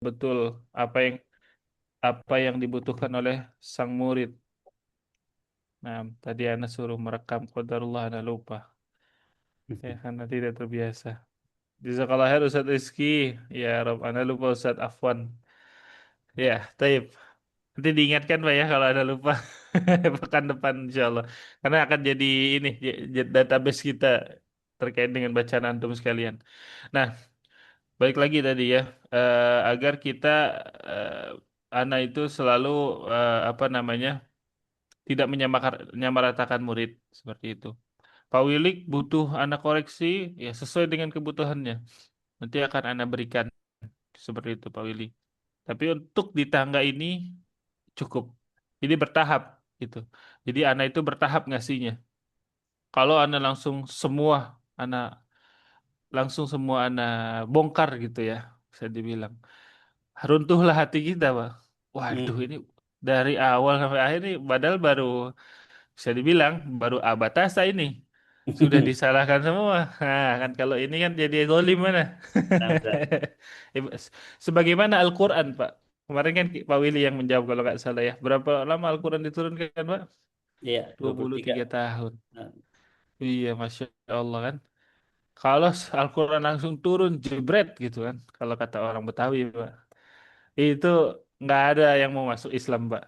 betul apa yang apa yang dibutuhkan oleh sang murid. Nah, tadi Ana suruh merekam qadarullah Ana lupa. Ya, karena tidak terbiasa. Jazakallah khair Ustaz Rizky. Ya Rob, Ana lupa Ustaz Afwan. Ya, taib. Nanti diingatkan Pak ya kalau ada lupa. Pekan depan insya Allah. Karena akan jadi ini database kita terkait dengan bacaan antum sekalian. Nah, balik lagi tadi ya, agar kita anak itu selalu apa namanya tidak menyamaratakan murid seperti itu. Pak Wilik butuh anak koreksi ya sesuai dengan kebutuhannya. Nanti akan anak berikan seperti itu Pak Willy. Tapi untuk di tangga ini cukup. Jadi bertahap gitu. Jadi anak itu bertahap ngasihnya. Kalau anak anak semua anak bongkar gitu ya, bisa dibilang. Runtuhlah hati kita, Pak. Waduh, Hmm. ini dari awal sampai akhir ini padahal baru bisa dibilang baru abatasa ini. Sudah disalahkan semua. Nah, kan kalau ini kan jadi zalim mana? Nah, Ustaz. Sebagaimana Al-Quran, Pak. Kemarin kan Pak Willy yang menjawab kalau nggak salah ya. Berapa lama Al-Quran diturunkan, Pak? Iya, Dua 23. puluh tiga tahun. Nah, Iya, Masya Allah kan. Kalau Al-Quran langsung turun, jebret gitu kan. Kalau kata orang Betawi, Pak. Itu nggak ada yang mau masuk Islam, Pak.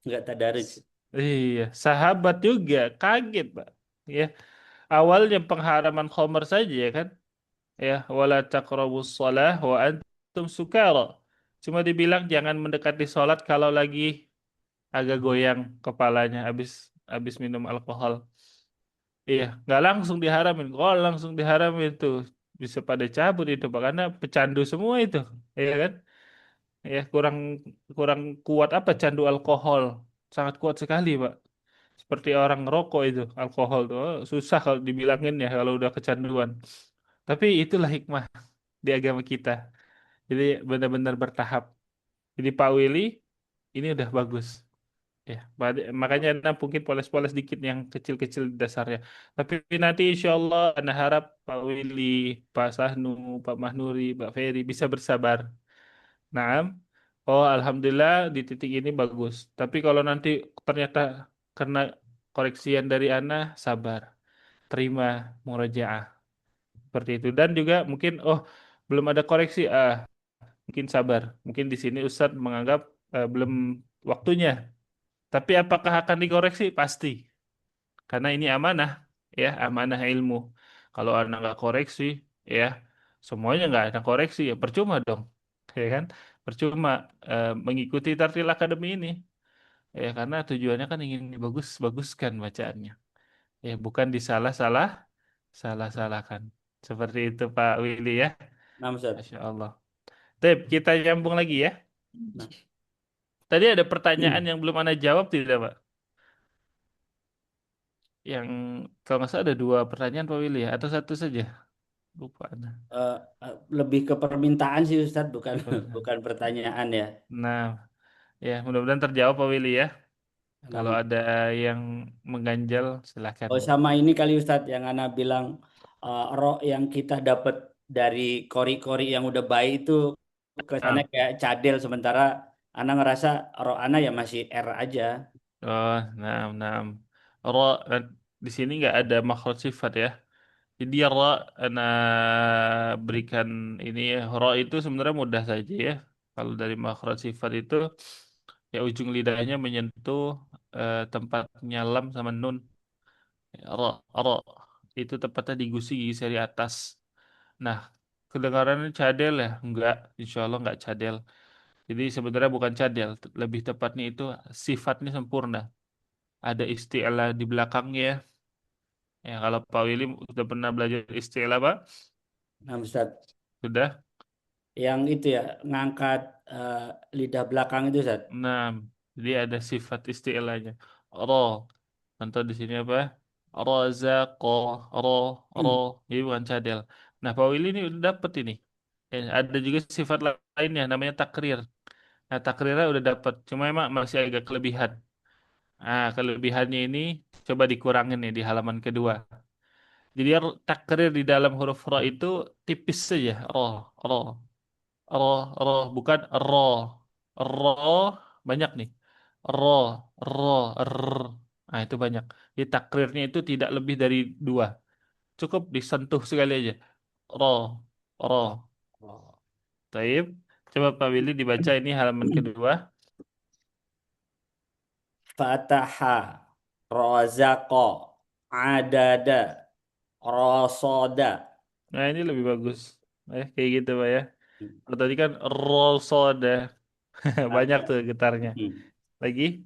nggak tadarus. Iya, sahabat juga kaget, Pak. Ya, awalnya pengharaman khomer saja ya kan. Ya, wala taqrabus shalah wa antum sukara. Cuma dibilang jangan mendekati sholat kalau lagi agak goyang kepalanya habis minum alkohol. Iya, nggak langsung diharamin. Kalau langsung diharamin tuh bisa pada cabut itu Pak karena pecandu semua itu. Iya kan? Ya, kurang kurang kuat apa candu alkohol. Sangat kuat sekali, Pak. Seperti orang ngerokok itu, alkohol tuh susah kalau dibilangin ya kalau udah kecanduan. Tapi itulah hikmah di agama kita. Jadi benar-benar bertahap. Jadi Pak Willy ini udah bagus. Ya, makanya Anda mungkin poles-poles dikit yang kecil-kecil di dasarnya. Tapi nanti insya Allah Anda harap Pak Willy, Pak Sahnu, Pak Mahnuri, Pak Ferry bisa bersabar. Naam. Oh, Alhamdulillah di titik ini bagus. Tapi kalau nanti ternyata kena koreksian dari Ana, sabar. Terima murojaah. Seperti itu. Dan juga mungkin, oh belum ada koreksi, mungkin sabar. Mungkin di sini Ustadz menganggap belum waktunya. Tapi apakah akan dikoreksi? Pasti. Karena ini amanah, ya amanah ilmu. Kalau anak nggak koreksi, ya semuanya nggak ada koreksi, ya percuma dong, ya kan? Percuma mengikuti tartil akademi ini, ya karena tujuannya kan ingin dibagus-baguskan bacaannya, ya bukan salah-salahkan. Seperti itu Pak Willy ya, nah, Ustaz. Masya Allah. Tep, kita nyambung lagi ya. Nah, Tadi ada pertanyaan yang belum Anda jawab tidak, Pak? Yang kalau nggak salah ada dua pertanyaan Pak Willy ya, atau satu saja? Lupa Anda. eh, lebih ke permintaan sih Ustaz, bukan Oh, pertanyaan. bukan pertanyaan ya. Nah, ya mudah-mudahan terjawab Pak Willy ya. Kalau Nah, ada yang mengganjal, silakan. oh sama ini kali Ustadz yang Ana bilang roh yang kita dapat dari kori-kori yang udah baik itu kesannya Nah, kayak cadel sementara Ana ngerasa roh Ana ya masih R aja. oh, nah. Ro, di sini nggak ada makhraj sifat ya. Jadi ro, ana berikan ini ya. Ro itu sebenarnya mudah saja ya. Kalau dari makhraj sifat itu, ya ujung lidahnya menyentuh tempatnya lam sama nun. Ro, ro. Itu tepatnya di gusi seri atas. Nah, kedengarannya cadel ya? Enggak, insya Allah enggak cadel. Jadi sebenarnya bukan cadel, lebih tepatnya itu sifatnya sempurna. Ada istilah di belakangnya. Ya, kalau Pak Willy sudah pernah belajar istilah, Pak? Nah Ustadz Sudah? yang itu ya ngangkat eh, lidah belakang itu Ustadz. Nah, jadi ada sifat istilahnya. Ro. Contoh di sini apa? Rozako, ro, ro. Ini bukan cadel. Nah, Pak Willy ini udah dapet ini. Ada juga sifat lainnya, namanya takrir. Nah, takrirnya udah dapat. Cuma emang masih agak kelebihan. Nah, kelebihannya ini coba dikurangin nih di halaman kedua. Jadi takrir di dalam huruf ro itu tipis saja, ro, ro. Roh, roh, bukan roh. Roh, banyak nih. Roh, roh, Nah, itu banyak. Di takrirnya itu tidak lebih dari dua. Cukup disentuh sekali aja. Roh, roh. Oh. Taib. Coba Pak Willy dibaca ini halaman kedua. Fataha, rozaqa, adada, rosoda. Nah, ini lebih bagus. Kayak gitu, Pak ya. Kalau tadi kan roll soda. Banyak tuh getarnya. Lagi.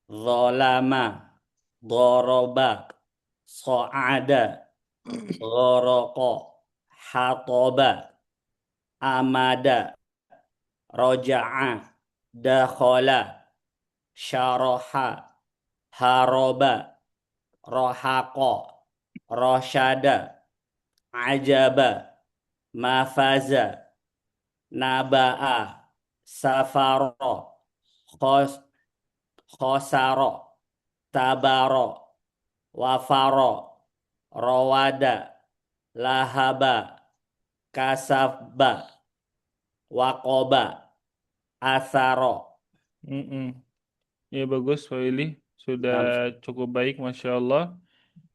Zolama, doroba, so'ada, goroko, hatoba, amada, roja'a, dakhola, syaroha, haroba, rohako, rosyada, ajaba, mafaza, naba'a, safaro, khos, khosaro, tabaro, wafaro, rawada, lahaba, kasabba, wakoba, asaro. Mm-mm. Ya bagus Pak Willy. Sudah Nah, cukup baik Masya Allah.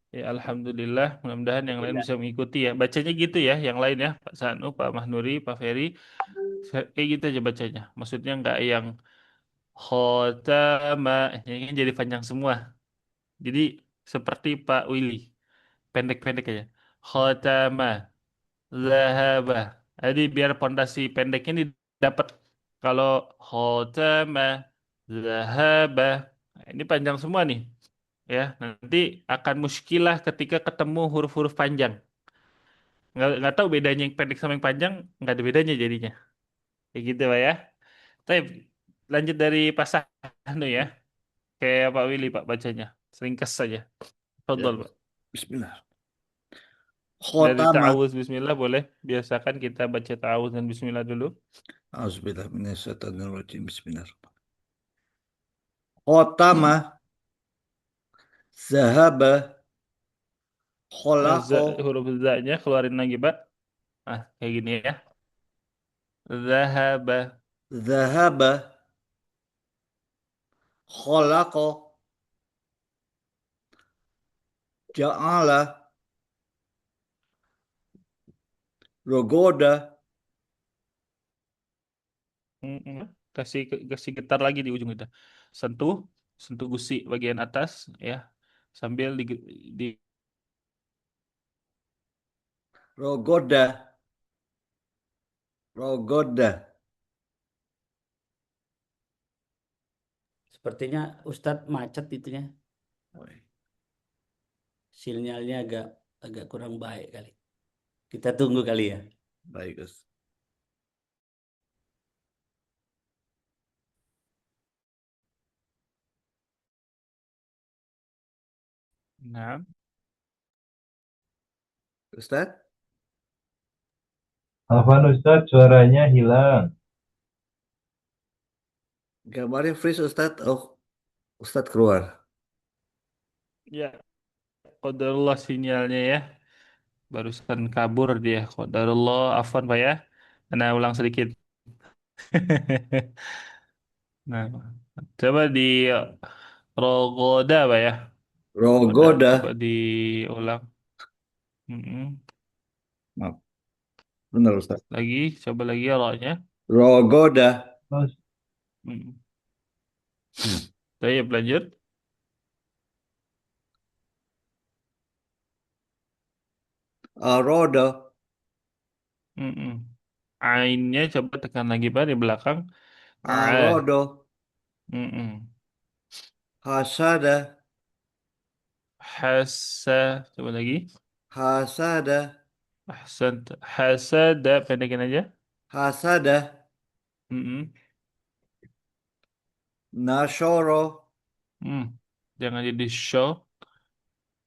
Ya Alhamdulillah. Mudah-mudahan yang lain alhamdulillah. bisa mengikuti ya. Bacanya gitu ya. Yang lain ya. Pak Sanu, Pak Mahnuri, Pak Ferry. Kayak gitu aja bacanya. Maksudnya nggak yang khotama. Ini kan jadi panjang semua. Jadi seperti Pak Willy. Pendek-pendek aja. Khotama. Zahaba. Jadi biar pondasi pendeknya ini dapat. Kalau khotama. Zahaba. Nah, ini panjang semua nih. Ya, nanti akan muskilah ketika ketemu huruf-huruf panjang. Nggak tahu bedanya yang pendek sama yang panjang, nggak ada bedanya jadinya. Kayak gitu, Pak ya. Tapi lanjut dari pasal anu ya. Kayak Pak Willy, Pak, bacanya. Ringkas saja. Ya, Fadol, Pak. bismillah. Dari Khotama. ta'awuz bismillah boleh. Biasakan kita baca ta'awuz dan bismillah dulu. Auzubillah minasyaitonirrajim. Bismillahirrahmanirrahim. Khotama, zahaba, kholaqo, Huruf za-nya keluarin lagi, Pak. Ah, kayak gini ya. Zahaba. zahaba, kholaqo, ja'ala, rogoda, Mm-mm. Kasih getar lagi di ujung itu. Sentuh, sentuh gusi bagian atas ya. Sambil di rogoda, rogoda. Sepertinya Ustadz macet itunya. Sinyalnya agak agak kurang baik kali. Kita tunggu kali ya. Baik, Ustaz. nah, Ustadz, Afwan Ustadz, suaranya hilang. gambarnya freeze Ustadz. Oh, Ustadz keluar. ya qadarullah sinyalnya ya. Barusan kabur dia. Qadarullah afwan Pak ya. Nah, ulang sedikit. Nah, coba di rogoda Pak ya. Rogoda. Rogoda. Coba diulang. Mm-mm. Maaf, benar Ustadz. Lagi, coba lagi ya rohnya. Rogoda. Terus, Mm. Saya lanjut. Arodo. Mm-mm. Ainnya coba tekan lagi Pak di belakang. A. Arodo. Mm-mm. Hasada. Hasa. Coba lagi. Hasada. Ahsan. Hasada. Pendekin aja. Hasada. Mm-mm. Nashoro. Hmm. Jangan jadi show.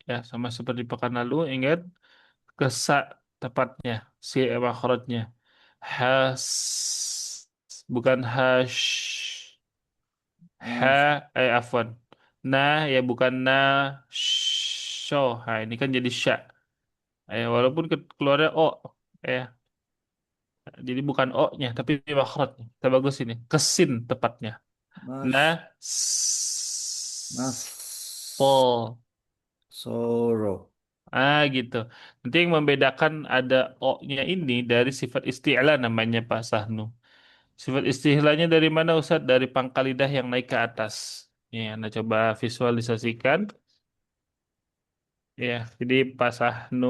Ya, sama seperti pekan lalu. Ingat. Kesa tepatnya. Si makhrajnya. Has. Bukan hash. Ha. Nash- Afwan. Nah, ya bukan na. Show. Nah, ini kan jadi sya. Walaupun keluarnya O. Ya. Jadi bukan O-nya, tapi makhrajnya. Kita bagus ini. Kesin tepatnya. Nah, Nas, nas, po. soro. Gitu. Nanti yang membedakan ada O-nya ini dari sifat isti'la namanya Pak Sahnu. Sifat istilahnya dari mana Ustadz? Dari pangkal lidah yang naik ke atas. Ya, Anda coba visualisasikan. Ya, jadi Pak Sahnu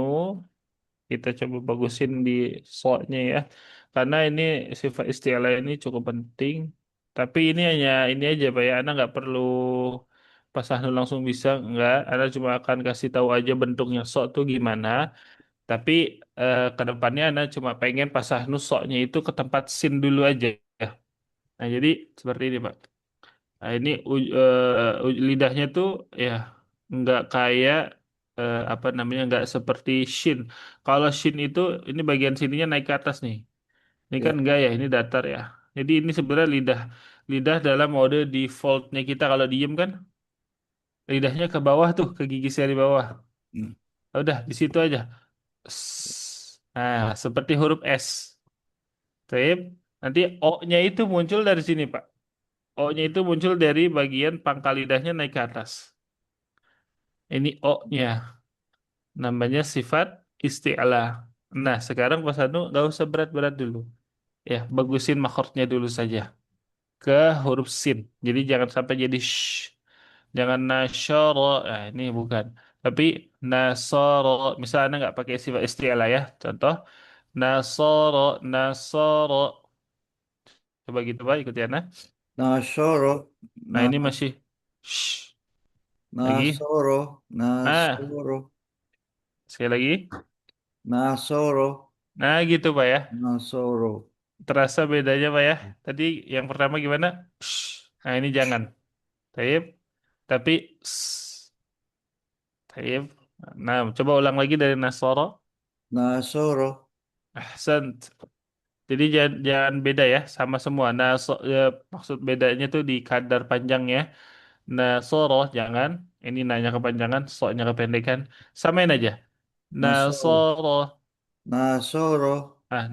kita coba bagusin di shotnya ya. Karena ini sifat istilah ini cukup penting. Tapi ini hanya ini aja Pak ya. Anda nggak perlu Pak Sahnu langsung bisa nggak. Anda cuma akan kasih tahu aja bentuknya sok tuh gimana. Tapi ke depannya Anda cuma pengen Pak Sahnu soknya itu ke tempat sin dulu aja. Nah, jadi seperti ini, Pak. Nah, ini lidahnya tuh ya nggak kayak apa namanya nggak seperti shin. Kalau shin itu ini bagian sininya naik ke atas nih. Ini kan Ya, enggak ya, ini datar ya. Jadi ini sebenarnya lidah lidah dalam mode defaultnya kita kalau diem kan lidahnya ke bawah tuh ke gigi seri bawah. hmm, Udah di situ aja. Nah, seperti huruf S. Sip. Nanti O-nya itu muncul dari sini, Pak. O-nya itu muncul dari bagian pangkal lidahnya naik ke atas. Ini O-nya. Namanya sifat isti'la. Nah, sekarang Pak Sanu nggak usah berat-berat dulu. Ya, bagusin makrotnya dulu saja. Ke huruf sin. Jadi jangan sampai jadi sh. Jangan nasyara. Nah, ini bukan. Tapi nasoro. Misalnya nggak pakai sifat isti'la ya. Contoh. Nasoro, nasoro. Coba gitu, Pak. Ikuti Ana. nasoro, Nah, na, ini masih sh. Lagi. nasoro, Ah, nasoro, sekali lagi. nasoro, Nah, gitu Pak ya. nasoro. Terasa bedanya Pak ya. Tadi yang pertama gimana? Sh. Nah, ini jangan. Taib. Tapi taib. Nah, coba ulang lagi dari Nasoro. Nasoro, Ahsan. Jadi jangan beda ya, sama semua. Ya, maksud bedanya tuh di kadar panjangnya. Nasoro jangan. Ini nanya kepanjangan, soknya kependekan. Samain aja. nasoro, Nasoro. nasoro,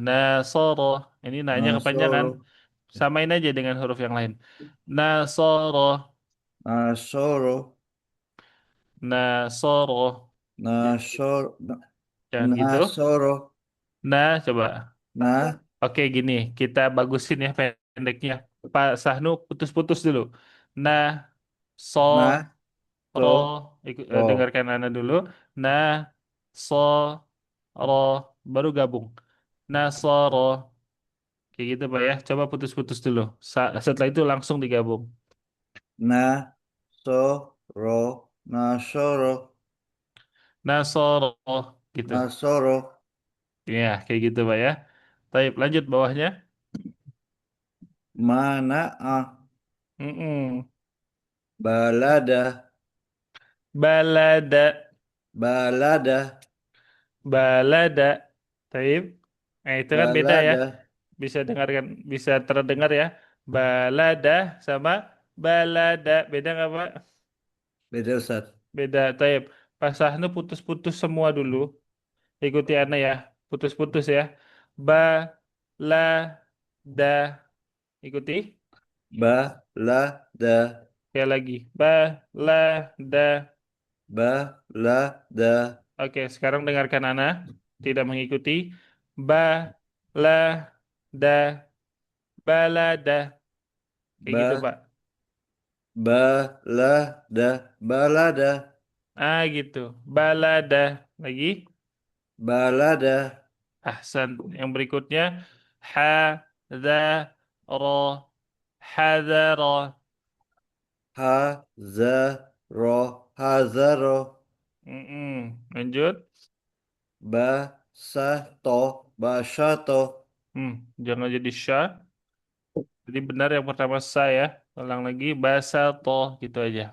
Nasoro. Ini nanya kepanjangan. nasoro, Samain aja dengan huruf yang lain. Nasoro. nasoro, Nasoro. nasoro, Jangan gitu. nasoro, Coba. na, Oke, gini. Kita bagusin ya pendeknya. Pak Sahnu putus-putus dulu. Nah, so, na, ro. so, ro. Dengarkan Anda dulu. Nah, so, ro. Baru gabung. Nasoro. Kayak gitu, Pak ya. Coba putus-putus dulu. Setelah itu langsung digabung. Na, so, ro, nasoro, Nasoro. Gitu. nasoro, Ya, kayak gitu, Pak ya. Baik, lanjut bawahnya. mana, Mm-mm. balada, Balada. balada, Balada. Taib. Nah, itu kan beda ya. balada. Bisa dengarkan, bisa terdengar ya. Balada sama balada. Beda nggak, Pak? Beda Ustaz. Beda. Taib. Pas Sahnu putus-putus semua dulu. Ikuti Ana ya. Putus-putus ya. Ba, la, da. Ikuti. Balada, Sekali lagi. Ba, la, da. balada, Oke, sekarang dengarkan Ana. Tidak mengikuti. Ba, la, da, balada. Kayak gitu, ba, Pak. balada, balada, Gitu. Balada. Lagi. balada, Ahsan. Yang berikutnya. Ha, za, ro. Hadaro. hazaro, hazaro, Lanjut. basato, basato, Hmm, jangan jadi sya. Jadi benar yang pertama sa ya. Ulang lagi. Basa to. Gitu aja.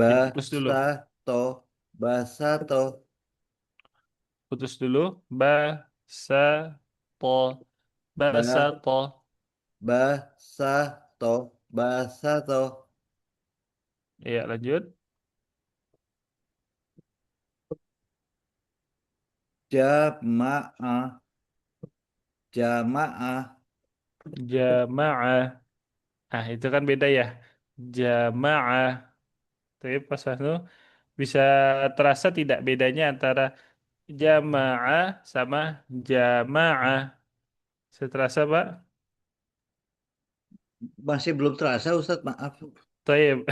Diputus dulu. basato, basato, Putus dulu. Basa to. Basa ba, to. basato, basato, Ya, lanjut. jamaah, Jamaah. Jama'ah. Nah, itu kan beda ya. Jama'ah. Tapi Pak Sahnu bisa terasa tidak bedanya antara jamaah sama jamaah? Saya terasa, Pak. Masih belum terasa Ustadz, maaf. Taib.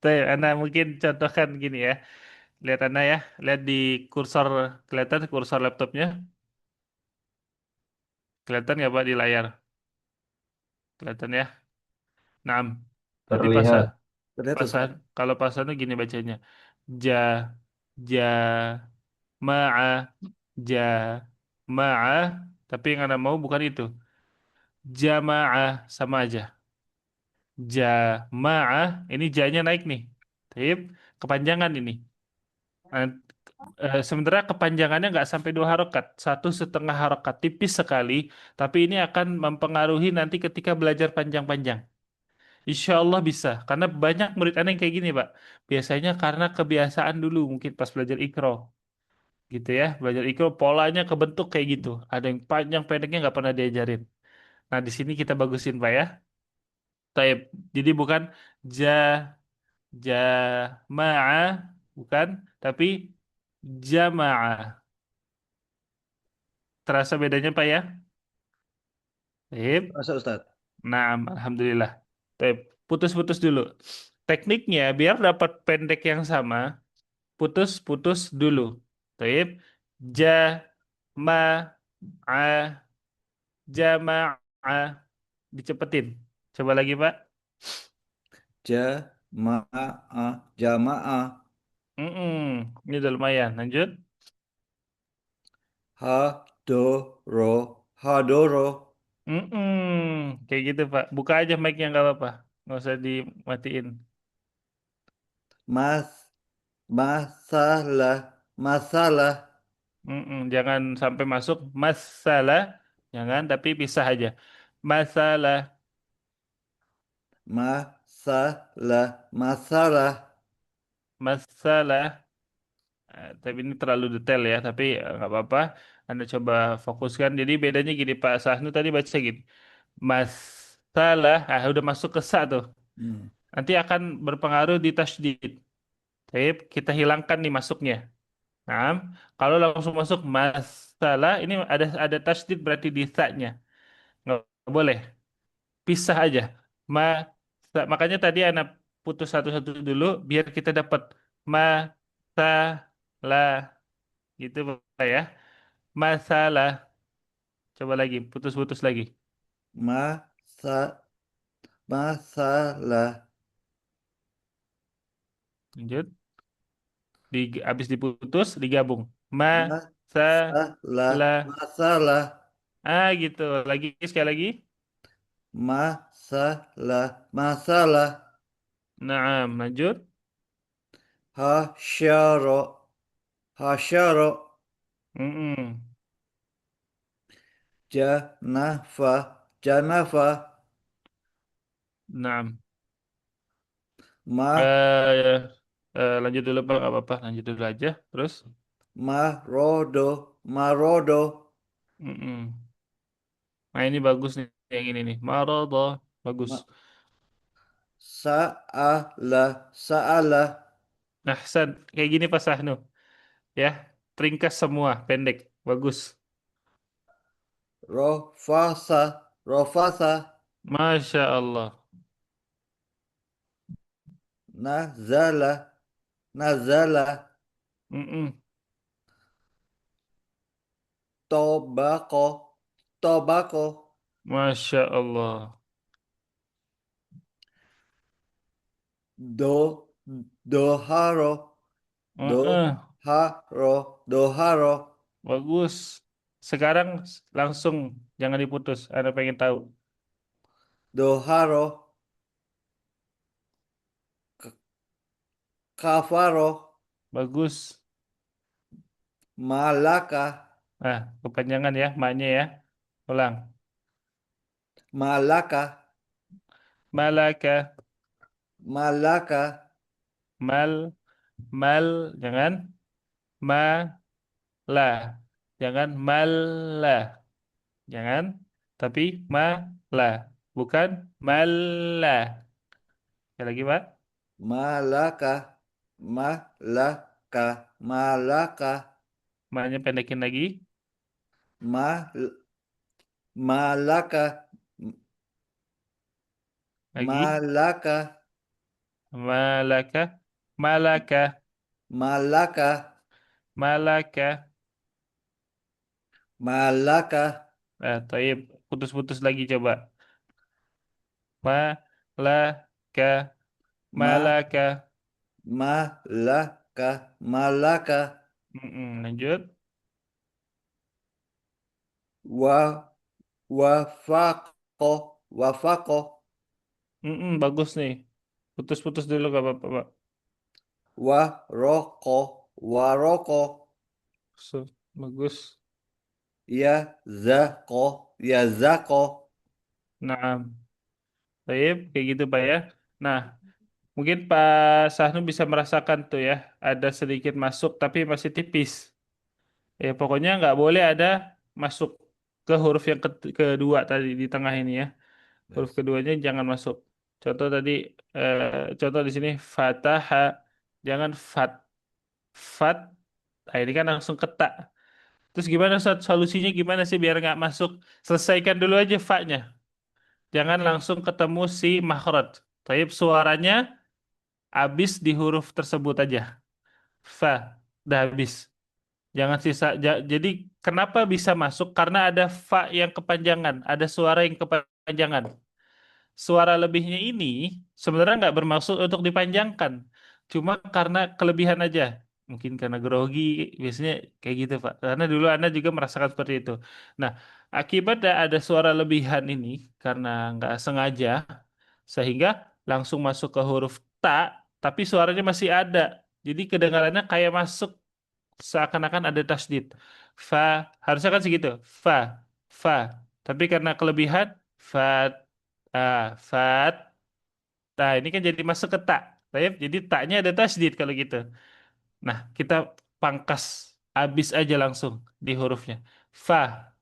Taib. Anda mungkin contohkan gini ya. Lihat Anda ya. Lihat di kursor, kelihatan kursor laptopnya. Kelihatan nggak Pak di layar? Kelihatan ya. Nah, tadi Terlihat. Terlihat pasal Ustadz. kalau pasal itu gini bacanya. Ja, ja, ma'a, ja, ma'a. Tapi yang Anda mau bukan itu. Jamaah sama aja. Jamaah, ini ja-nya naik nih. Tapi kepanjangan ini. Nah, sementara kepanjangannya nggak sampai 2 harokat, 1,5 harokat, tipis sekali. Tapi ini akan mempengaruhi nanti ketika belajar panjang-panjang. Insya Allah bisa, karena banyak murid aneh yang kayak gini, Pak. Biasanya karena kebiasaan dulu, mungkin pas belajar ikro, gitu ya. Belajar ikro, polanya kebentuk kayak gitu. Ada yang panjang pendeknya nggak pernah diajarin. Nah, di sini kita bagusin, Pak ya. Taib. Jadi bukan ja, jamaah, bukan, tapi jamaah. Terasa bedanya, Pak ya? Taib. Terasa Ustadz. Nah, alhamdulillah. Taib. Putus-putus dulu. Tekniknya biar dapat pendek yang sama, putus-putus dulu. Taib. Ja, ma, a, jamaah. Dicepetin. Coba lagi, Pak. Jamaah. Jamaah. Ini udah lumayan. Lanjut. Hadoro. Hadoro. Kayak gitu, Pak. Buka aja mic-nya nggak apa-apa. Nggak usah dimatiin. Mas. Masalah. Masalah. Jangan sampai masuk masalah. Jangan, tapi pisah aja. Masalah. Masalah. Masalah. Masalah. Tapi ini terlalu detail ya, tapi nggak apa-apa. Anda coba fokuskan. Jadi bedanya gini, Pak Sahnu tadi baca gini. Masalah, udah masuk ke sa tuh. Hmm. Nanti akan berpengaruh di tasydid. Tapi kita hilangkan nih masuknya. Nah, kalau langsung masuk masalah, ini ada tasydid berarti di sa-nya. Nggak boleh. Pisah aja. Ma, makanya tadi anak putus satu-satu dulu, biar kita dapat masalah. Gitu Pak ya. Masalah. Coba lagi, putus-putus lagi. Masa. Masalah. Lanjut. Habis diputus, digabung. Masalah. Masalah. Masalah. Gitu. Lagi, sekali lagi. Masalah. Masalah. Nah, lanjut. Hasyaro. Hasyaro. Mm-mm. Janafa. Janafa. Nah, Ma. eh, lanjut dulu Pak, nggak apa-apa. Lanjut dulu aja. Terus. Marodo. Marodo. Mm-mm. Nah, ini bagus nih. Yang ini nih. Marodoh. Bagus. Ma. Sa'alah. Sa'alah. Nah, kayak gini Pak Sahnu. Ya, ringkas semua, pendek. Bagus. Rofasa. Rofasa. Masya Allah. Nazala. Nazala. Mm-mm. Tobako. Tobako. Masya Allah. Do. Doharo. Heeh, Doharo. Doharo. bagus. Sekarang langsung jangan diputus. Anda pengen tahu. Doharo. Kafaro. Bagus. Malaka. Nah, kepanjangan ya, maknya ya. Ulang. Malaka. Malaka, Malaka. mal, mal, jangan. Ma, la. Jangan mal, la. Jangan. Tapi malah. Bukan malah. Sekali lagi, Pak. Malaka. Malaka. Malaka. Ma-nya pendekin lagi. Ma, malaka. Lagi. Malaka. Malaka. Malaka. Malaka. Malaka. Malaka. Taib. Putus-putus lagi coba. Malaka. Ma, Malaka. malaka. Malaka. Lanjut. Wa, wafako. Wafako. Bagus nih. Putus-putus dulu gak apa-apa, Pak. Waroko. Waroko. Bagus. Yazako. Yazako. Nah, baik, kayak gitu Pak ya. Nah, mungkin Pak Sahnu bisa merasakan tuh ya, ada sedikit masuk tapi masih tipis. Ya, pokoknya nggak boleh ada masuk ke huruf yang kedua tadi di tengah ini ya. Huruf Yes. keduanya jangan masuk. Contoh tadi, contoh di sini fataha, jangan fat, fat. Nah, ini kan langsung ketak. Terus gimana Ustaz? Solusinya gimana sih biar nggak masuk? Selesaikan dulu aja fa-nya. Jangan langsung ketemu si makhraj. Tapi suaranya habis di huruf tersebut aja. Fa, udah habis. Jangan sisa. Jadi kenapa bisa masuk? Karena ada fa yang kepanjangan, ada suara yang kepanjangan. Suara lebihnya ini sebenarnya nggak bermaksud untuk dipanjangkan, cuma karena kelebihan aja. Mungkin karena grogi, biasanya kayak gitu, Pak. Karena dulu Anda juga merasakan seperti itu. Nah, akibat ada suara lebihan ini karena nggak sengaja, sehingga langsung masuk ke huruf ta, tapi suaranya masih ada. Jadi kedengarannya kayak masuk seakan-akan ada tasdid. Fa, harusnya kan segitu. Fa, fa. Tapi karena kelebihan, fat, fat. Nah, ini kan jadi masuk ke tak. Baik, jadi taknya ada tasdid kalau gitu. Nah, kita pangkas habis aja langsung di hurufnya. Fa,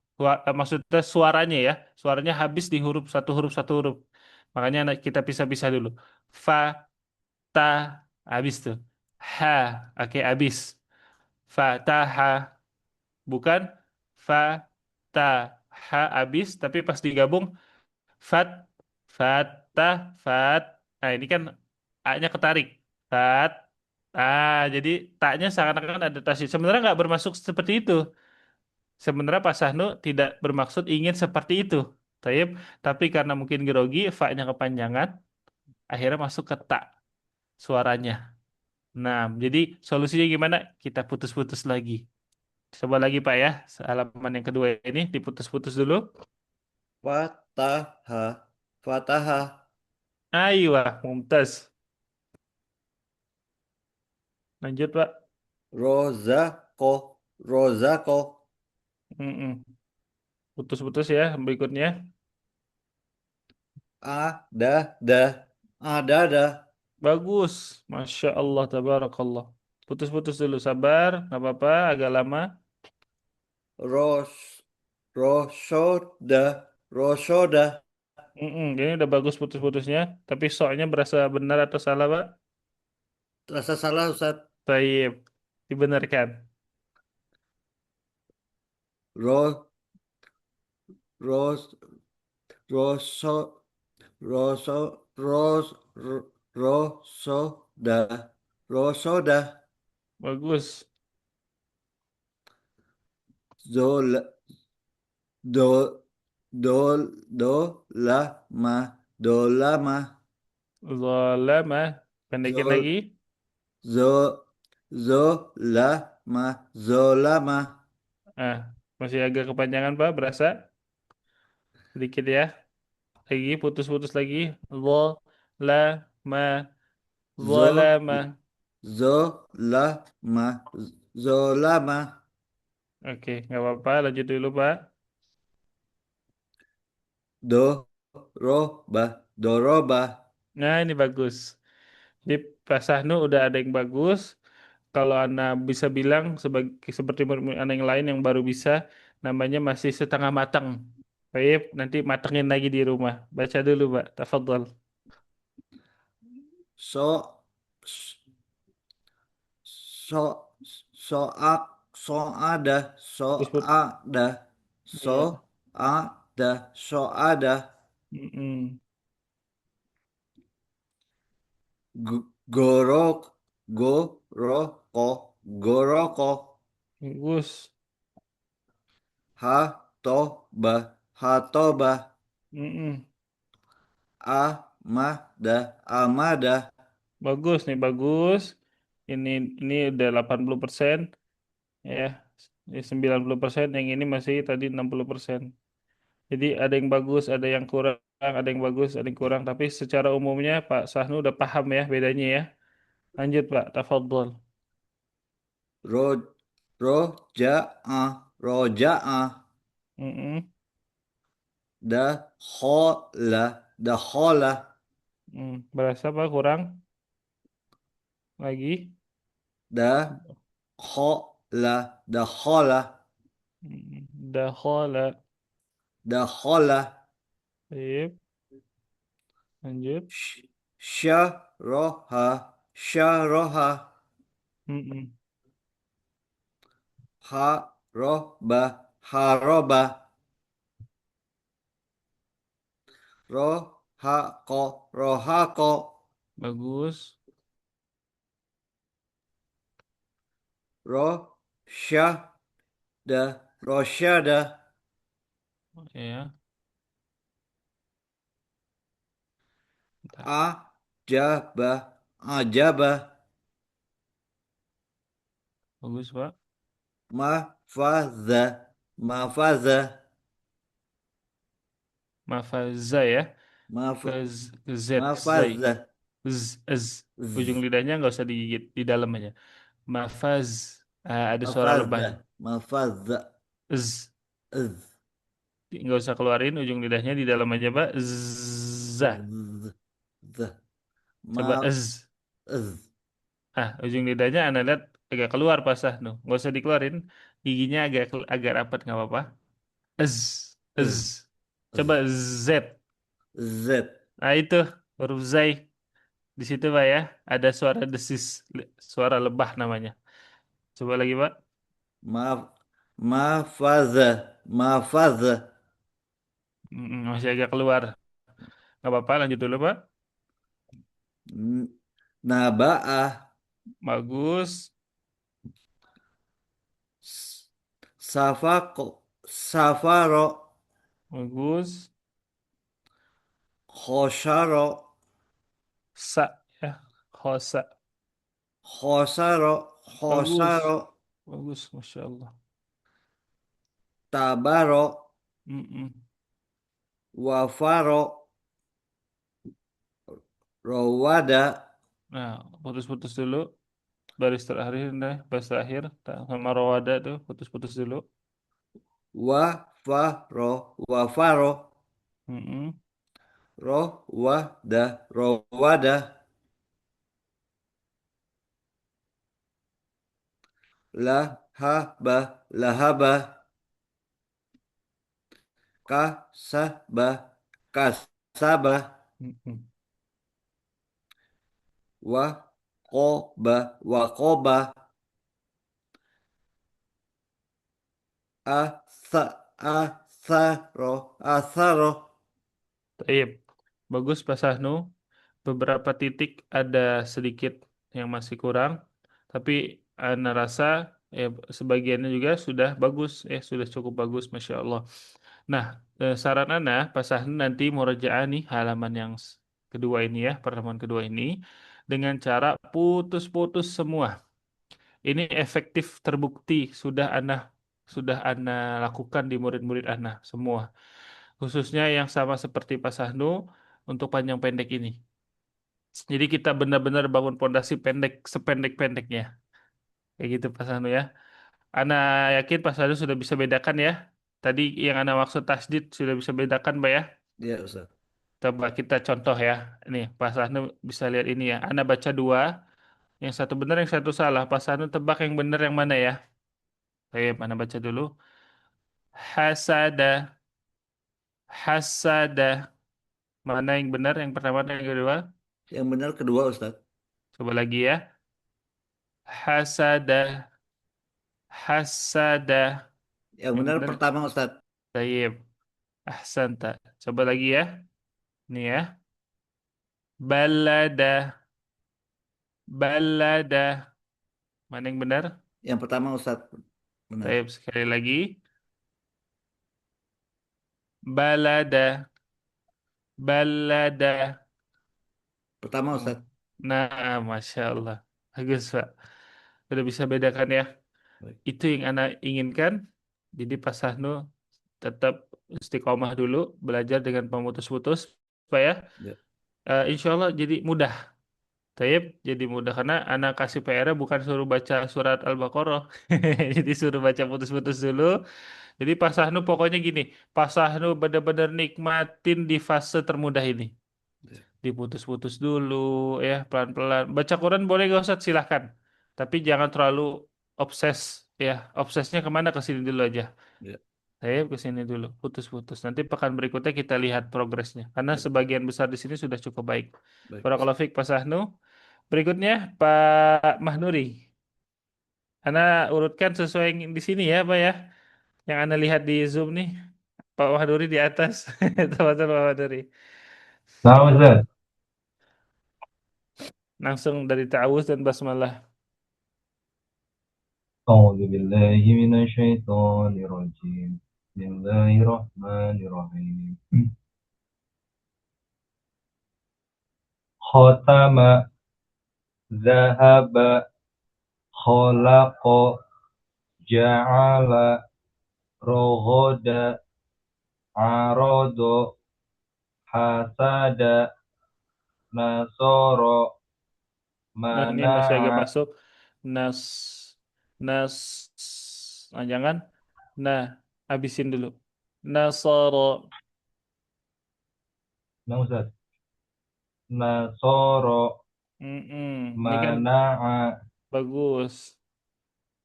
maksudnya suaranya ya. Suaranya habis di huruf satu huruf. Makanya kita pisah-pisah dulu. Fa, ta, habis tuh. Ha, oke habis. Fataha, bukan fa, ta, ha habis, tapi pas digabung fat, fatah, fat. Nah, ini kan A-nya ketarik. Fat. Jadi taknya seakan-akan ada tasydid. Sebenarnya nggak bermaksud seperti itu. Sebenarnya Pak Sahnu tidak bermaksud ingin seperti itu. Taib. Tapi karena mungkin grogi, fa-nya kepanjangan, akhirnya masuk ke tak suaranya. Nah, jadi solusinya gimana? Kita putus-putus lagi. Coba lagi Pak ya, halaman yang kedua ini diputus-putus dulu. Fataha. Fataha. Ayo, mumtaz. Lanjut Pak. Rozako. Rozako. Mm-mm. Putus-putus ya berikutnya. Ada. Da. Ada. Bagus. Masya Allah, tabarakallah. Putus-putus dulu, sabar. Nggak apa-apa, agak lama. Ros. Rosoda. Rosoda. Ini udah bagus putus-putusnya. Tapi soalnya berasa benar atau salah Pak? Rasa salah Ustaz. Baik, dibenarkan. Ro. Ros. Roso. Roso. Ros. Rosoda. Rosoda. Bagus. Zola. Do. Do. Do. Lama. Dolama. Zalama. Pendekin Zol. lagi. Zo. Zolama. Zolama. Ah, masih agak kepanjangan Pak, berasa? Sedikit ya. Lagi, putus-putus lagi. Zalama. Zo. Zalama. Zolama. Zolama. Oke, nggak apa-apa. Lanjut dulu, Pak. Doroba. Doroba. Nah, ini bagus. Jadi, Pak Sahnu udah ada yang bagus. Kalau Anda bisa bilang sebagai seperti Anda yang lain yang baru bisa, namanya masih setengah matang. Baik, nanti matengin lagi di rumah. Baca dulu, Pak. Tafadhol. So so soak soada Terus, Put. soada Iya. soada Mm-mm. gorok goroko goroko Bagus. hatoba hatoba Mm-mm. amada amada Bagus nih, bagus. Ini ini udah 80%, ya. Ini 90%, yang ini masih tadi 60%. Jadi ada yang bagus, ada yang kurang, ada yang bagus, ada yang kurang. Tapi secara umumnya Pak Sahnu udah paham ya bedanya ya. Lanjut Pak, tafadhol. ro roja'a roja'a Mm-mm. dakhala Berasa Pak kurang lagi? dakhala Dakhala. dakhala Baik, lanjut. syaraha syaraha Mm-mm. haroba haroba rohako rohako Bagus. rosyada rosyada Ya, bentar. ajaba ajaba Bagus Pak. mafaza mafaza Mafaza ya. maf Ke Z, zai. mafaza Z. Ujung lidahnya nggak usah digigit, di dalam aja. Mafaz. Ada suara mafaza lebahnya. mafaza Z. z Nggak usah keluarin ujung lidahnya, di dalam aja Pak. Za. z z Coba ma Z. z Ujung lidahnya Anda lihat agak keluar Pak Sahnu. Nggak usah dikeluarin. Giginya agak rapat, nggak apa-apa. Z. Z. z Coba z Z. z Nah itu huruf zai. Di situ Pak ya. Ada suara desis. Suara lebah namanya. Coba lagi Pak. ma mafaza mafaza Masih agak keluar. Nggak apa-apa, lanjut dulu Pak. naba'ah Bagus. safako safaro Bagus. khosyaro Sa ya. Khosa. khosaro Bagus. khosaro Bagus. Masya Allah. tabaro Mm-mm. wafaro rawada Nah, putus-putus dulu. Baris terakhir deh. Baris terakhir. Sama rawada tuh. Putus-putus dulu. wafaro Mm-mm. rawada lahaba lahaba kasaba kasaba Mm-mm. waqoba waqoba asa asaro asaro Taib. Bagus Pak Sahnu. Beberapa titik ada sedikit yang masih kurang. Tapi Ana rasa sebagiannya juga sudah bagus. Sudah cukup bagus. Masya Allah. Nah, saran Ana, Pak Sahnu nanti murojaah nih halaman yang kedua ini ya. Pertemuan kedua ini. Dengan cara putus-putus semua. Ini efektif terbukti sudah Ana lakukan di murid-murid Ana semua. Khususnya yang sama seperti Pak Sahnu untuk panjang pendek ini. Jadi kita benar-benar bangun pondasi pendek sependek-pendeknya. Kayak gitu Pak Sahnu ya. Ana yakin Pak Sahnu sudah bisa bedakan ya. Tadi yang Ana maksud tasdid sudah bisa bedakan Pak ya. ya Ustaz Coba kita contoh ya. Nih Pak Sahnu bisa lihat ini ya. Ana baca dua. Yang satu benar, yang satu salah. Pak Sahnu tebak yang benar yang mana ya. Baik, Ana baca dulu. Hasada. Hasada. Mana yang benar? Yang pertama dan yang kedua? Yang benar kedua, Ustaz. Coba lagi ya. Hasada. Hasada. Yang Yang benar benar. pertama, Ustaz. Tayyib. Ahsanta. Coba lagi ya. Nih ya. Balada. Balada. Mana yang benar? Yang pertama, Ustaz. Benar. Tayyib sekali lagi. Balada. Balada. Pertama, Hmm. Ustaz. Nah, Masya Allah. Bagus, Pak. Udah bisa bedakan ya. Baik. Itu yang Anda inginkan. Jadi Pak Sahnu tetap istiqomah dulu. Belajar dengan pemutus-putus. Pak ya. Ya, Insya Allah jadi mudah. Taib jadi mudah karena anak kasih PR bukan suruh baca surat Al-Baqarah. Jadi suruh baca putus-putus dulu. Jadi Pak Sahnu pokoknya gini. Pak Sahnu benar-benar nikmatin di fase termudah ini. ya, Diputus-putus dulu ya pelan-pelan. Baca Quran boleh gak Ustaz? Silahkan. Tapi jangan terlalu obses ya. Obsesnya kemana ke sini dulu aja. ya. Saya ke sini dulu, putus-putus. Nanti pekan berikutnya kita lihat progresnya. Karena Baik, sebagian besar di sini sudah cukup baik. baik, Ustaz. Barakallahu fiik Pak Sahnu. Berikutnya Pak Mahnuri. Anda urutkan sesuai yang di sini ya Pak ya. Yang Anda lihat di Zoom nih. Pak Mahnuri di atas. Teman-teman Pak Mahnuri. Nah, Ustaz. Langsung dari ta'awuz dan basmalah. أعوذ بالله من الشيطان الرجيم بسم الله الرحمن الرحيم ختم ذهب خلق جعل رغد عرض حسد نصر Nah, ini masih agak منع masuk. Nas. Nas. Nah, jangan. Nah, habisin dulu. Nasara. Nah, Ustaz. نصر Ini kan منع bagus.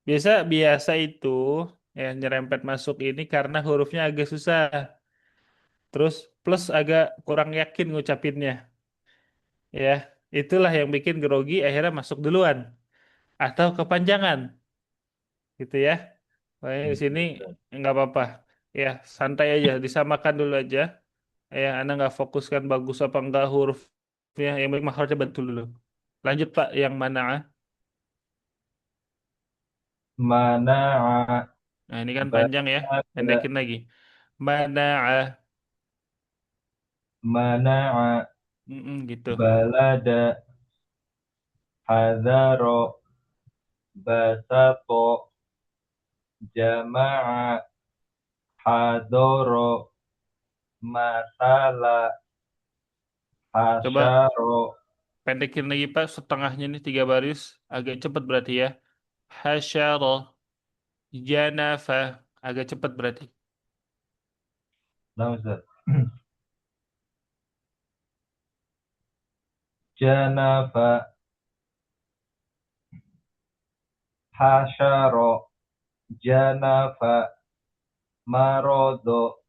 Biasa biasa itu ya nyerempet masuk ini karena hurufnya agak susah. Terus plus agak kurang yakin ngucapinnya. Ya, itulah yang bikin grogi akhirnya masuk duluan atau kepanjangan gitu ya. Makanya di sini nggak apa-apa. Ya, santai aja, disamakan dulu aja. Ya, Anda nggak fokuskan bagus apa enggak hurufnya. Yang penting makhrajnya betul dulu. Lanjut Pak, yang mana? منع Nah, ini kan بلد panjang ya. Pendekin lagi. Mana'a. منع Gitu. بلد حذر بسط جمع حضر مثل Coba حشر pendekin lagi Pak. Setengahnya ini 3 baris. Agak cepat berarti ya. Hasyara. Janafa. Agak cepat berarti. Nah, Ustaz. Janafa hasyara janafa marodo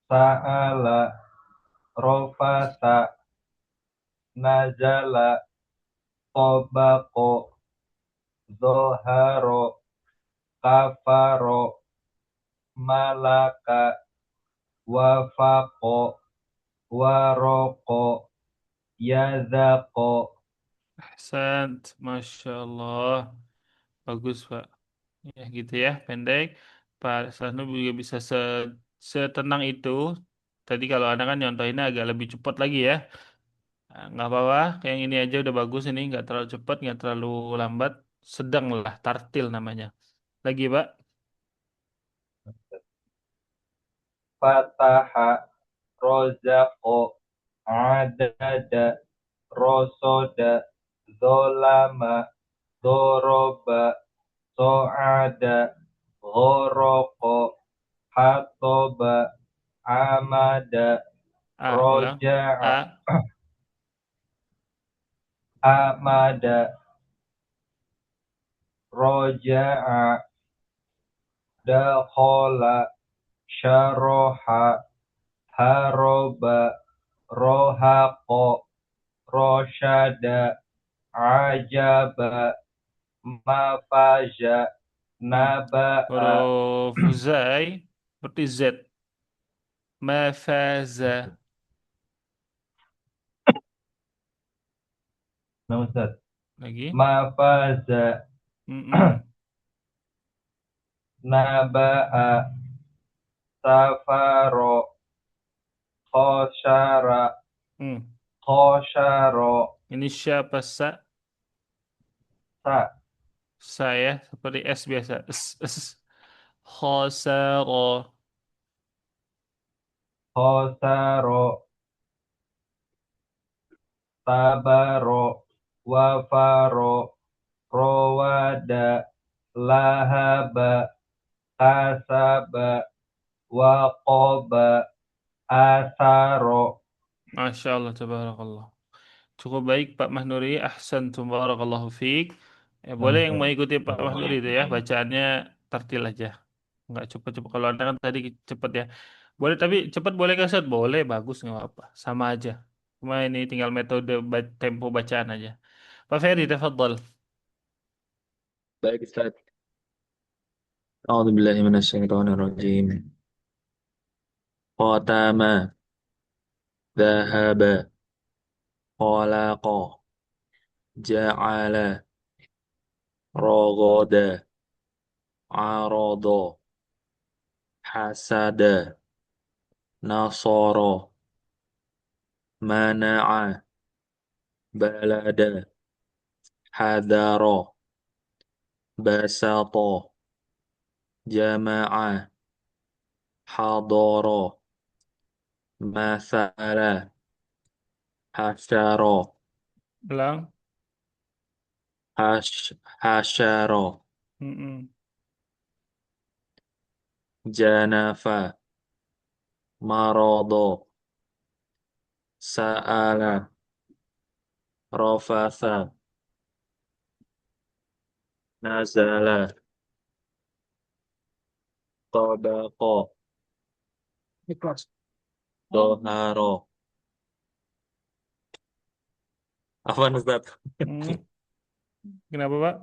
sa'ala rofasa nazala tobako zoharo kafaro malaka wafako waroko yazako. Ahsant. Masya Allah. Bagus Pak. Ya gitu ya. Pendek. Pak Sahnu juga bisa setenang itu. Tadi kalau Anda kan nyontohinnya agak lebih cepat lagi ya. Nah, nggak apa-apa, yang ini aja udah bagus ini, nggak terlalu cepat, nggak terlalu lambat, sedang lah, tartil namanya. Lagi Pak, Fataha rozako adada rosoda zolama doroba so'ada ghoroko hatoba amada ulang, roja'a A, amada roja'a dakhola Syaroha, haroba, rohaqo, rosyada, ajaba, mafaja, naba'a. Huruf zai seperti Z. Mafaza. Nah, Ustaz. Lagi. Mafaza, Mm-mm. naba'a, safaro, khosyara, Hmm. khosyaro, Ini siapa sa? sa, Saya seperti S biasa. Khosaro. khosaro, tabaro, wafaro, rowada, lahaba, kasaba, waqoba, asaro. Masya Allah, tabarakallah. Cukup baik Pak Mahnuri. Ahsantum barakallahu fiik. Nah, Boleh yang Ustaz. mengikuti Pak Mahnuri itu ya. Bacaannya tertil aja. Nggak cepet-cepet. Kalau Anda kan tadi cepet ya. Boleh, tapi cepet boleh nggak Ustaz? Boleh, bagus nggak apa-apa. Sama aja. Cuma ini tinggal metode tempo bacaan aja. Pak Ferry, tafadhal. Baik, Ustaz. A'udzu billahi minasyaitonir rajim. Qatama, dhahaba, khalaqa, ja'ala, raghada, arada, hasada, nasara, mana'a, balada, hadara, basata, jama'a, hadara, mathala, hasyara, Ulang. hasyara, Mm-mm. janafa, marada, sa'ala, rafatha, nazala, tabaqa, ikhlas, doharo. Apa Ustaz? Hmm. Kenapa Pak?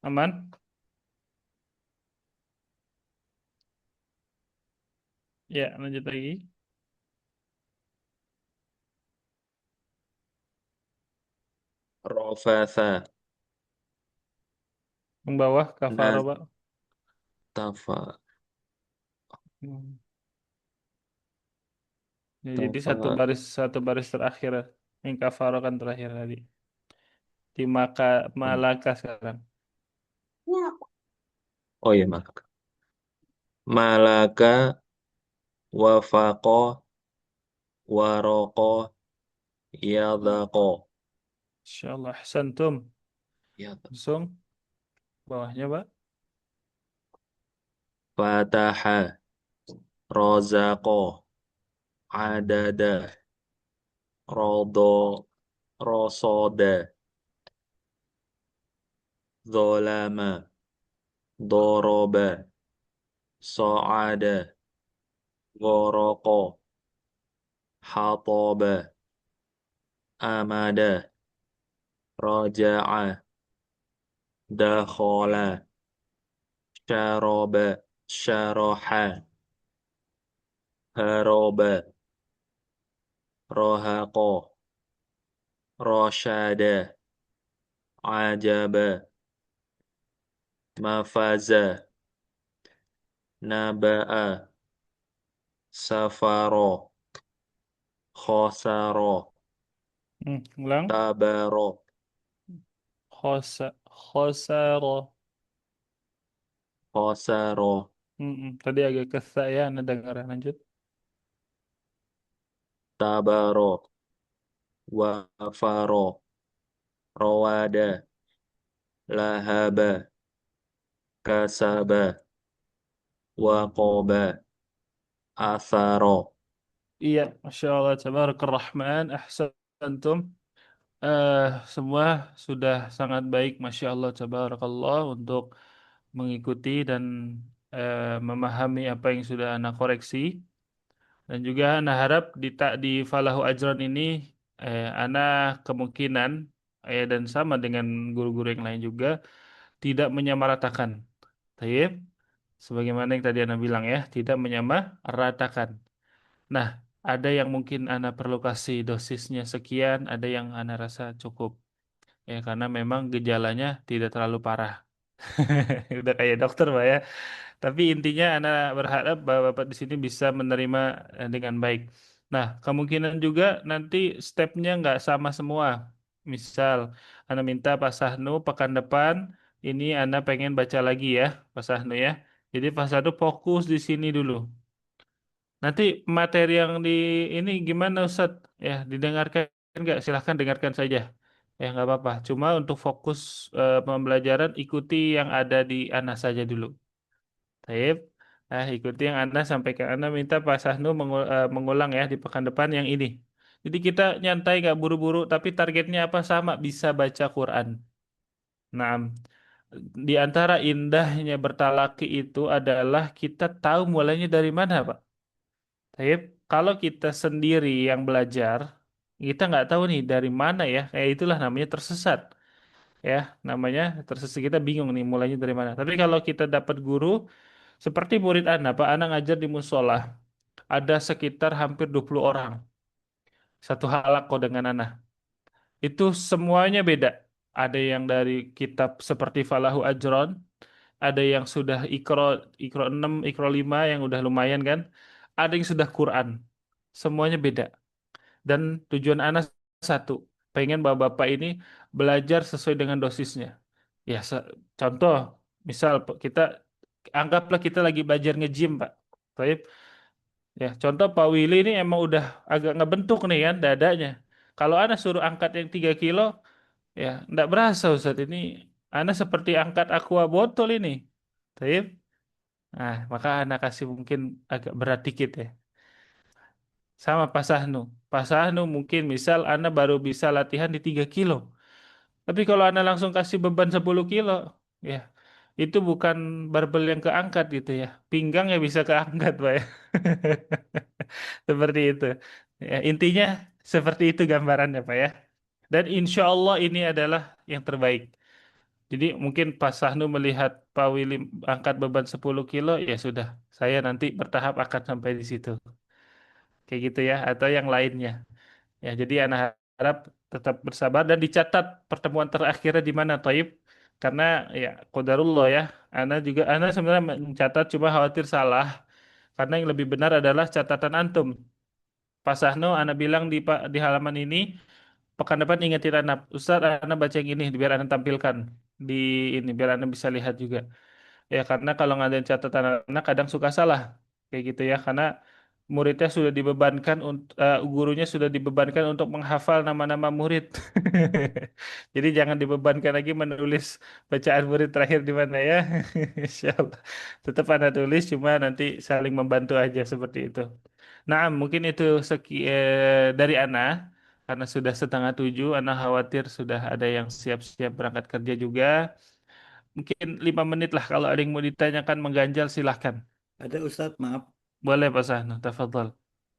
Aman? Ya, lanjut lagi. Rafatha, Yang bawah, kafaro Pak. nastafa, Hmm. Ya, jadi tafa. satu baris terakhir yang kafaro kan terakhir tadi. Di Malaka sekarang. Oh iya, Malaka. Malaka, wafaqa, waroqa, yadhaqa. Insyaallah ahsantum. Yadhaqa. Langsung bawahnya Pak. Fataha, rozaqa, adada, rodo, rosoda, zolama, doroba, so'ada, goroqa, hataba, amada, raja'a, dakhala, syaraba, syaraha, haraba, rohaqa, rosyada, ajaba, mafaza, naba'a, safaro, khosaro, Ulang. tabaro, Khosaro. khosaro, Tadi agak kesah ya, Anda dengar. Lanjut. tabaro, wafaro, rawada, lahaba, kasaba, waqoba, atharo. Iya, Masya Allah, Tabarakallah Rahman, ahsantum. Eh, semua sudah sangat baik, Masya Allah, Tabarakallah, untuk mengikuti dan memahami apa yang sudah Ana koreksi. Dan juga Ana harap di Falahu Ajron ini Ana kemungkinan dan sama dengan guru-guru yang lain juga tidak menyamaratakan. Taib, sebagaimana yang tadi Ana bilang ya, tidak menyamaratakan. Nah, ada yang mungkin Ana perlu kasih dosisnya sekian, ada yang Ana rasa cukup. Ya, karena memang gejalanya tidak terlalu parah. Udah kayak dokter, Pak ya. Tapi intinya anak berharap bahwa Bapak di sini bisa menerima dengan baik. Nah, kemungkinan juga nanti stepnya nggak sama semua. Misal, Anda minta Pak Sahnu pekan depan, ini Anda pengen baca lagi ya, Pak Sahnu ya. Jadi Pak Sahnu fokus di sini dulu. Nanti materi yang di ini gimana Ustadz? Ya, didengarkan nggak? Silahkan dengarkan saja. Ya, nggak apa-apa. Cuma untuk fokus pembelajaran, ikuti yang ada di Ana saja dulu. Taib. Nah, ikuti yang Anda sampaikan. Anda minta Pak Sahnu mengulang ya di pekan depan yang ini. Jadi kita nyantai nggak buru-buru, tapi targetnya apa sama bisa baca Quran. Nah, di antara indahnya bertalaki itu adalah kita tahu mulainya dari mana, Pak. Taib. Kalau kita sendiri yang belajar, kita nggak tahu nih dari mana ya. Kayak itulah namanya tersesat. Ya, namanya tersesat kita bingung nih mulainya dari mana. Tapi kalau kita dapat guru, seperti murid Anda, Pak Anda ngajar di musola, ada sekitar hampir 20 orang. Satu halaqah dengan Anda. Itu semuanya beda. Ada yang dari kitab seperti Falahu Ajron, ada yang sudah Iqra 6, Iqra 5 yang udah lumayan kan. Ada yang sudah Quran. Semuanya beda. Dan tujuan Anda satu, pengen Bapak ini belajar sesuai dengan dosisnya. Ya, contoh, misal kita anggaplah kita lagi belajar nge-gym, Pak. Baik. Ya, contoh Pak Willy ini emang udah agak ngebentuk nih kan dadanya. Kalau Ana suruh angkat yang 3 kilo, ya enggak berasa Ustaz. Ini Ana seperti angkat aqua botol ini. Baik. Nah, maka Ana kasih mungkin agak berat dikit ya. Sama Pak Sahnu. Pak Sahnu mungkin misal Ana baru bisa latihan di 3 kilo. Tapi kalau Anda langsung kasih beban 10 kilo, ya itu bukan barbel yang keangkat gitu ya. Pinggang ya bisa keangkat, Pak ya. Seperti itu. Ya, intinya seperti itu gambarannya, Pak ya. Dan insya Allah ini adalah yang terbaik. Jadi mungkin Pak Sahnu melihat Pak Willy angkat beban 10 kilo, ya sudah. Saya nanti bertahap akan sampai di situ. Kayak gitu ya, atau yang lainnya. Ya, jadi anak harap tetap bersabar dan dicatat pertemuan terakhirnya di mana, Taib. Karena ya qadarullah ya. Ana sebenarnya mencatat cuma khawatir salah. Karena yang lebih benar adalah catatan antum. Pak Sahno, Ana bilang di halaman ini, pekan depan ingetin Ana, Ustaz, Ana baca yang ini biar Ana tampilkan di ini biar Ana bisa lihat juga. Ya karena kalau ngadain catatan anak kadang suka salah kayak gitu ya karena muridnya sudah dibebankan untuk gurunya sudah dibebankan untuk menghafal nama-nama murid. Jadi jangan dibebankan lagi menulis bacaan murid terakhir di mana ya. Insya Allah. Tetap Anda tulis cuma nanti saling membantu aja seperti itu. Nah, mungkin itu dari Ana karena sudah 6:30, Ana khawatir sudah ada yang siap-siap berangkat kerja juga. Mungkin 5 menit lah kalau ada yang mau ditanyakan mengganjal silahkan. Ada Ustadz, maaf. Boleh Pak Sahnu, tafadhol.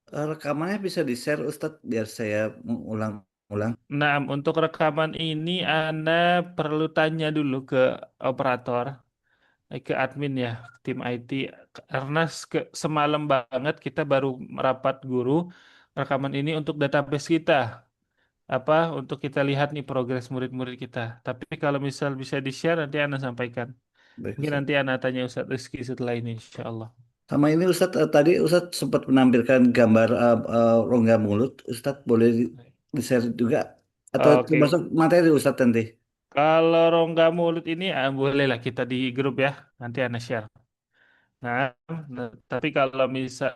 Rekamannya bisa di-share Ustadz biar saya ulang-ulang. Nah, untuk rekaman ini Anda perlu tanya dulu ke operator, ke admin ya, tim IT. Karena semalam banget kita baru merapat guru rekaman ini untuk database kita. Apa, untuk kita lihat nih progres murid-murid kita. Tapi kalau misal bisa di-share nanti Anda sampaikan. Baik Mungkin Ustadz. nanti Anda tanya Ustadz Rizky setelah ini, insya Allah. Sama ini Ustadz, tadi Ustadz sempat menampilkan gambar rongga mulut. Ustadz boleh di-share juga? Atau Oke, termasuk materi Ustadz nanti? kalau rongga mulut ini bolehlah kita di grup ya, nanti Anda share. Nah, tapi kalau misal